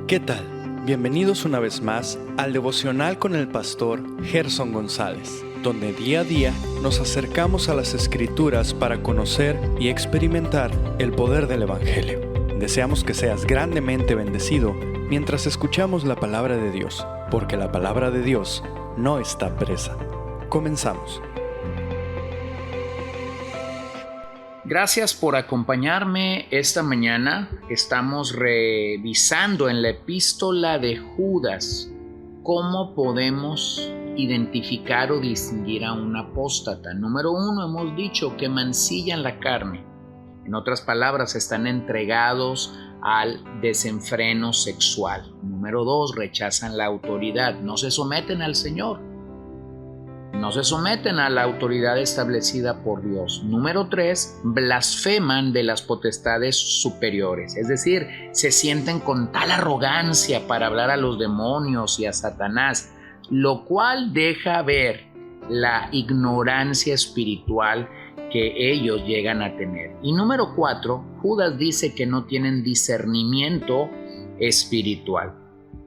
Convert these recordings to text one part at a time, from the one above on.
¿Qué tal? Bienvenidos una vez más al devocional con el pastor Gerson González, donde día a día nos acercamos a las Escrituras para conocer y experimentar el poder del Evangelio. Deseamos que seas grandemente bendecido mientras escuchamos la palabra de Dios, porque la palabra de Dios no está presa. Comenzamos. Gracias por acompañarme esta mañana. Estamos revisando en la epístola de Judas cómo podemos identificar o distinguir a un apóstata. Número 1, hemos dicho que mancillan la carne. En otras palabras, están entregados al desenfreno sexual. Número 2, rechazan la autoridad. No se someten al Señor. No se someten a la autoridad establecida por Dios. Número 3, blasfeman de las potestades superiores. Es decir, se sienten con tal arrogancia para hablar a los demonios y a Satanás, lo cual deja ver la ignorancia espiritual que ellos llegan a tener. Y número 4, Judas dice que no tienen discernimiento espiritual.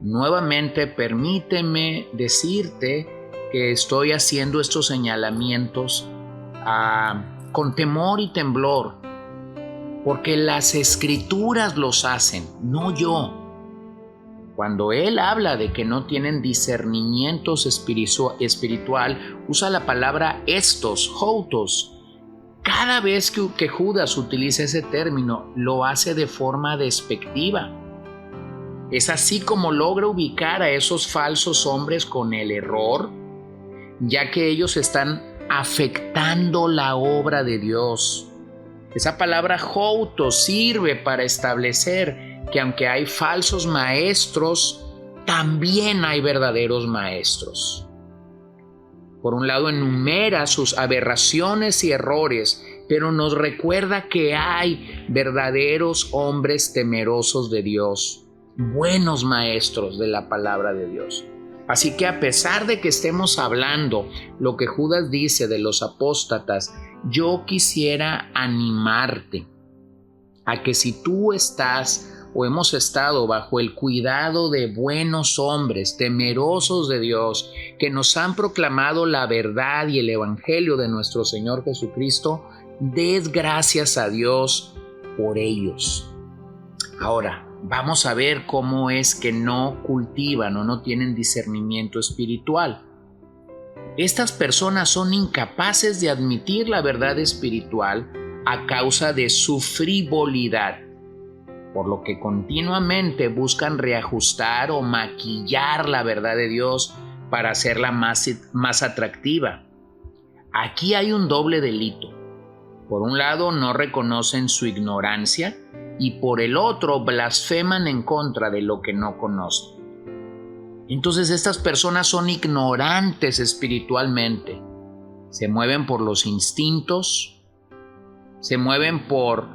Nuevamente, permíteme decirte que estoy haciendo estos señalamientos con temor y temblor, porque las Escrituras los hacen, no yo. Cuando él habla de que no tienen discernimiento espiritual, usa la palabra estos, houtos. Cada vez que Judas utiliza ese término, lo hace de forma despectiva. Es así como logra ubicar a esos falsos hombres con el error, ya que ellos están afectando la obra de Dios. Esa palabra houtos sirve para establecer que aunque hay falsos maestros, también hay verdaderos maestros. Por un lado, enumera sus aberraciones y errores, pero nos recuerda que hay verdaderos hombres temerosos de Dios, buenos maestros de la palabra de Dios. Así que a pesar de que estemos hablando lo que Judas dice de los apóstatas, yo quisiera animarte a que si tú estás o hemos estado bajo el cuidado de buenos hombres temerosos de Dios que nos han proclamado la verdad y el evangelio de nuestro Señor Jesucristo, des gracias a Dios por ellos. Ahora, vamos a ver cómo es que no cultivan o no tienen discernimiento espiritual. Estas personas son incapaces de admitir la verdad espiritual a causa de su frivolidad, por lo que continuamente buscan reajustar o maquillar la verdad de Dios para hacerla más atractiva. Aquí hay un doble delito. Por un lado, no reconocen su ignorancia, y por el otro blasfeman en contra de lo que no conocen. Entonces estas personas son ignorantes espiritualmente. Se mueven por los instintos, se mueven por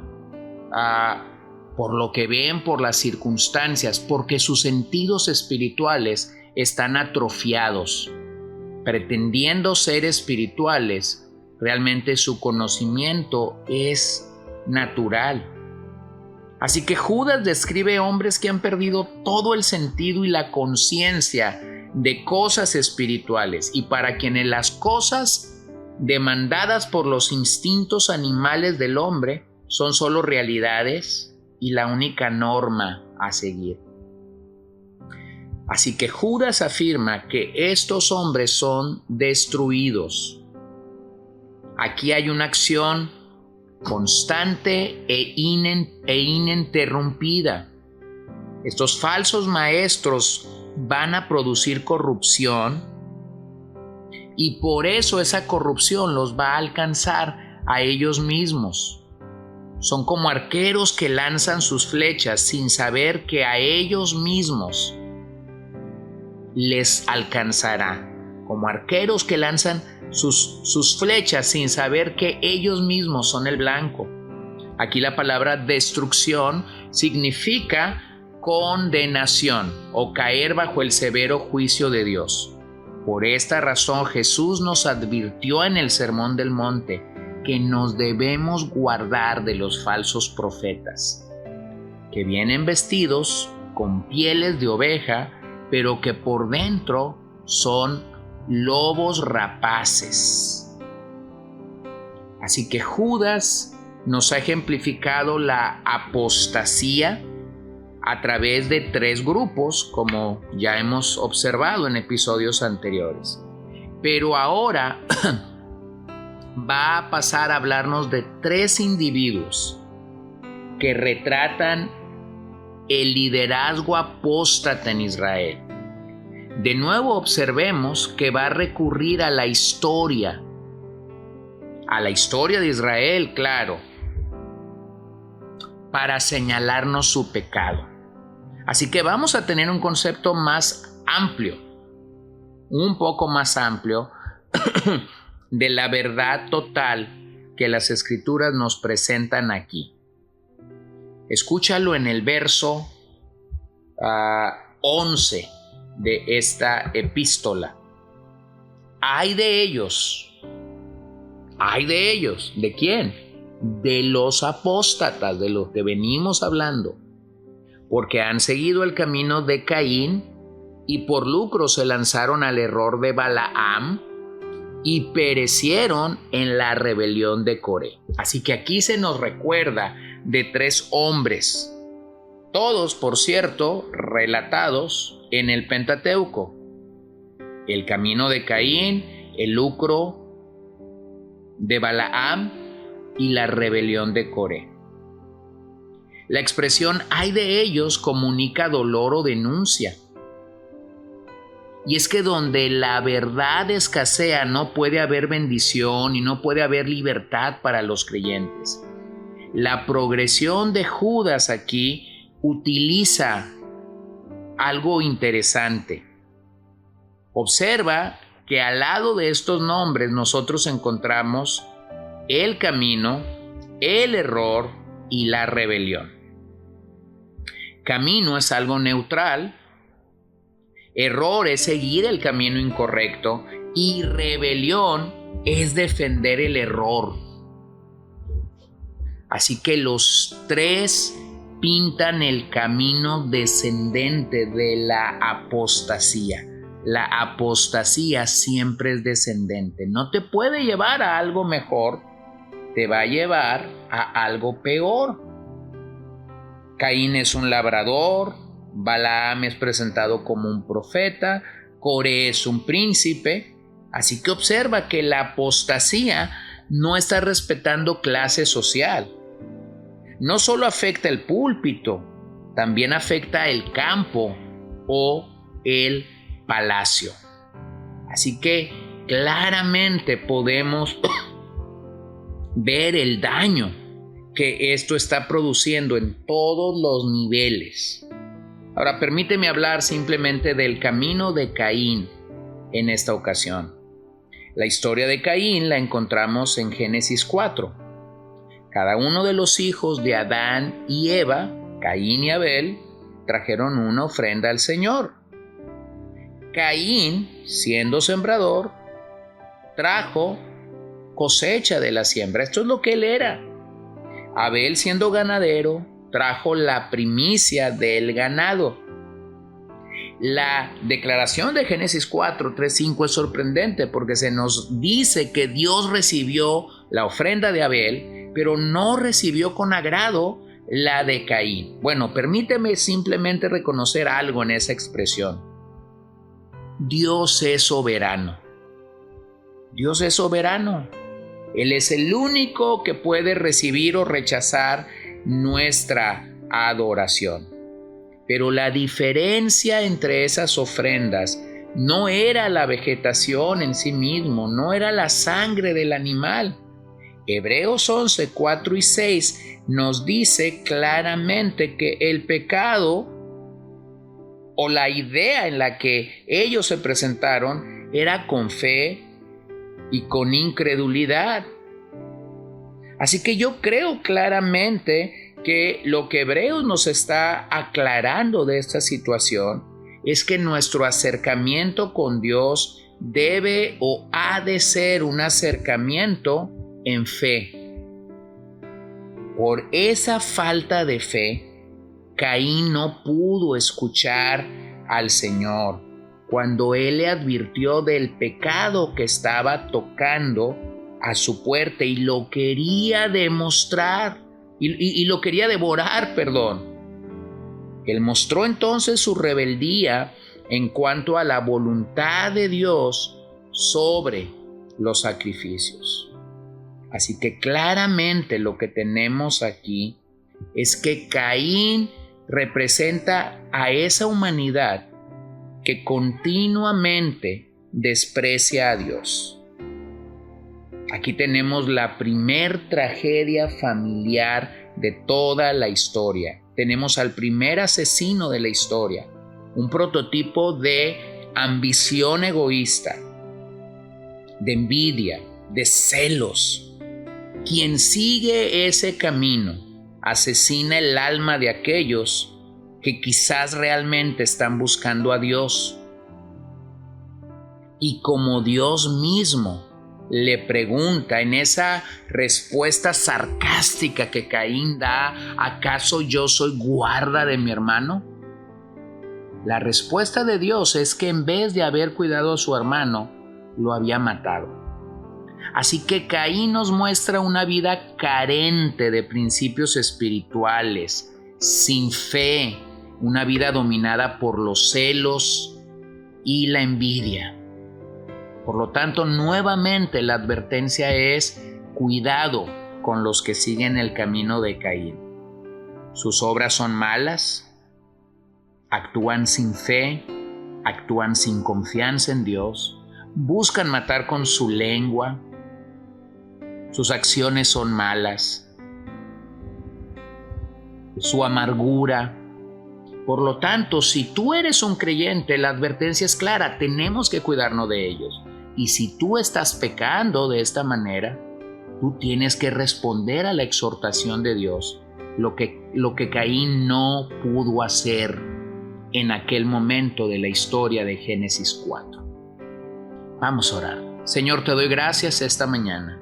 lo que ven, por las circunstancias, porque sus sentidos espirituales están atrofiados. Pretendiendo ser espirituales, realmente su conocimiento es natural. Así que Judas describe hombres que han perdido todo el sentido y la conciencia de cosas espirituales y para quienes las cosas demandadas por los instintos animales del hombre son solo realidades y la única norma a seguir. Así que Judas afirma que estos hombres son destruidos. Aquí hay una acción constante e ininterrumpida. Estos falsos maestros van a producir corrupción y por eso esa corrupción los va a alcanzar a ellos mismos. Son como arqueros que lanzan sus flechas sin saber que a ellos mismos les alcanzará. Como arqueros que lanzan sus flechas sin saber que ellos mismos son el blanco. Aquí la palabra destrucción significa condenación o caer bajo el severo juicio de Dios. Por esta razón Jesús nos advirtió en el Sermón del Monte que nos debemos guardar de los falsos profetas, que vienen vestidos con pieles de oveja, pero que por dentro son lobos rapaces. Así que Judas nos ha ejemplificado la apostasía a través de 3 grupos, como ya hemos observado en episodios anteriores. Pero ahora va a pasar a hablarnos de 3 individuos que retratan el liderazgo apóstata en Israel. De nuevo observemos que va a recurrir a la historia de Israel, claro, para señalarnos su pecado. Así que vamos a tener un concepto más amplio, un poco más amplio, de la verdad total que las Escrituras nos presentan aquí. Escúchalo en el verso 11 de esta epístola. Ay de ellos. ¿De quién? De los apóstatas, de los que venimos hablando, porque han seguido el camino de Caín y por lucro se lanzaron al error de Balaam y perecieron en la rebelión de Coré. Así que aquí se nos recuerda de 3 hombres, todos, por cierto, relatados en el Pentateuco: el camino de Caín, el lucro de Balaam y la rebelión de Coré. La expresión "ay de ellos" comunica dolor o denuncia. Y es que donde la verdad escasea no puede haber bendición y no puede haber libertad para los creyentes. La progresión de Judas aquí utiliza algo interesante. Observa que al lado de estos nombres nosotros encontramos el camino, el error y la rebelión. Camino es algo neutral, error es seguir el camino incorrecto y rebelión es defender el error. Así que los 3 pintan el camino descendente de la apostasía. La apostasía siempre es descendente. No te puede llevar a algo mejor, te va a llevar a algo peor. Caín es un labrador, Balaam es presentado como un profeta, Coré es un príncipe. Así que observa que la apostasía no está respetando clase social. No solo afecta el púlpito, también afecta el campo o el palacio. Así que claramente podemos ver el daño que esto está produciendo en todos los niveles. Ahora permíteme hablar simplemente del camino de Caín en esta ocasión. La historia de Caín la encontramos en Génesis 4. Cada uno de los hijos de Adán y Eva, Caín y Abel, trajeron una ofrenda al Señor. Caín, siendo sembrador, trajo cosecha de la siembra. Esto es lo que él era. Abel, siendo ganadero, trajo la primicia del ganado. La declaración de Génesis 4, 3, 5 es sorprendente porque se nos dice que Dios recibió la ofrenda de Abel, pero no recibió con agrado la de Caín. Bueno, permíteme simplemente reconocer algo en esa expresión. Dios es soberano. Dios es soberano. Él es el único que puede recibir o rechazar nuestra adoración. Pero la diferencia entre esas ofrendas no era la vegetación en sí mismo, no era la sangre del animal. Hebreos 11, 4 y 6 nos dice claramente que el pecado o la idea en la que ellos se presentaron era con fe y con incredulidad. Así que yo creo claramente que lo que Hebreos nos está aclarando de esta situación es que nuestro acercamiento con Dios debe o ha de ser un acercamiento en fe. Por esa falta de fe Caín no pudo escuchar al Señor cuando Él le advirtió del pecado que estaba tocando a su puerta y lo quería demostrar y lo quería devorar, Él mostró entonces su rebeldía en cuanto a la voluntad de Dios sobre los sacrificios. Así que claramente lo que tenemos aquí es que Caín representa a esa humanidad que continuamente desprecia a Dios. Aquí tenemos la primer tragedia familiar de toda la historia. Tenemos al primer asesino de la historia, un prototipo de ambición egoísta, de envidia, de celos. Quien sigue ese camino asesina el alma de aquellos que quizás realmente están buscando a Dios. Y como Dios mismo le pregunta en esa respuesta sarcástica que Caín da, ¿acaso yo soy guarda de mi hermano? La respuesta de Dios es que en vez de haber cuidado a su hermano, lo había matado. Así que Caín nos muestra una vida carente de principios espirituales, sin fe, una vida dominada por los celos y la envidia. Por lo tanto, nuevamente la advertencia es: cuidado con los que siguen el camino de Caín. Sus obras son malas, actúan sin fe, actúan sin confianza en Dios, buscan matar con su lengua, sus acciones son malas, su amargura. Por lo tanto, si tú eres un creyente, la advertencia es clara: tenemos que cuidarnos de ellos. Y si tú estás pecando de esta manera, tú tienes que responder a la exhortación de Dios, lo que Caín no pudo hacer en aquel momento de la historia de Génesis 4. Vamos a orar. Señor, te doy gracias esta mañana,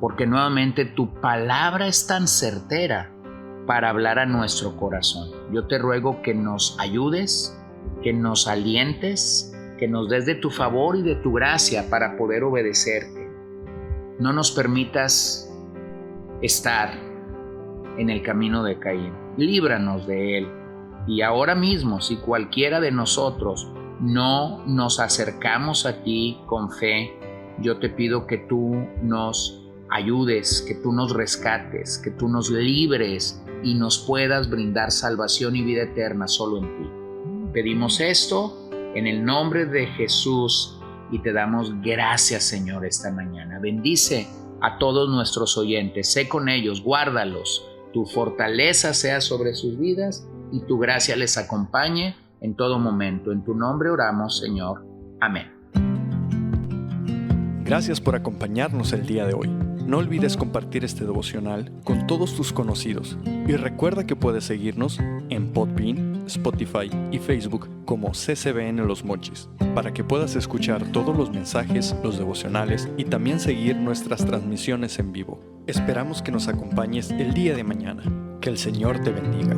porque nuevamente tu palabra es tan certera para hablar a nuestro corazón. Yo te ruego que nos ayudes, que nos alientes, que nos des de tu favor y de tu gracia para poder obedecerte. No nos permitas estar en el camino de Caín. Líbranos de él. Y ahora mismo, si cualquiera de nosotros no nos acercamos a ti con fe, yo te pido que tú nos ayudes, que tú nos rescates, que tú nos libres y nos puedas brindar salvación y vida eterna solo en ti. Pedimos esto en el nombre de Jesús y te damos gracias, Señor, esta mañana. Bendice a todos nuestros oyentes, sé con ellos, guárdalos, tu fortaleza sea sobre sus vidas y tu gracia les acompañe en todo momento. En tu nombre oramos, Señor. Amén. Gracias por acompañarnos el día de hoy. No olvides compartir este devocional con todos tus conocidos y recuerda que puedes seguirnos en Podbean, Spotify y Facebook como CCBN Los Mochis para que puedas escuchar todos los mensajes, los devocionales y también seguir nuestras transmisiones en vivo. Esperamos que nos acompañes el día de mañana. Que el Señor te bendiga.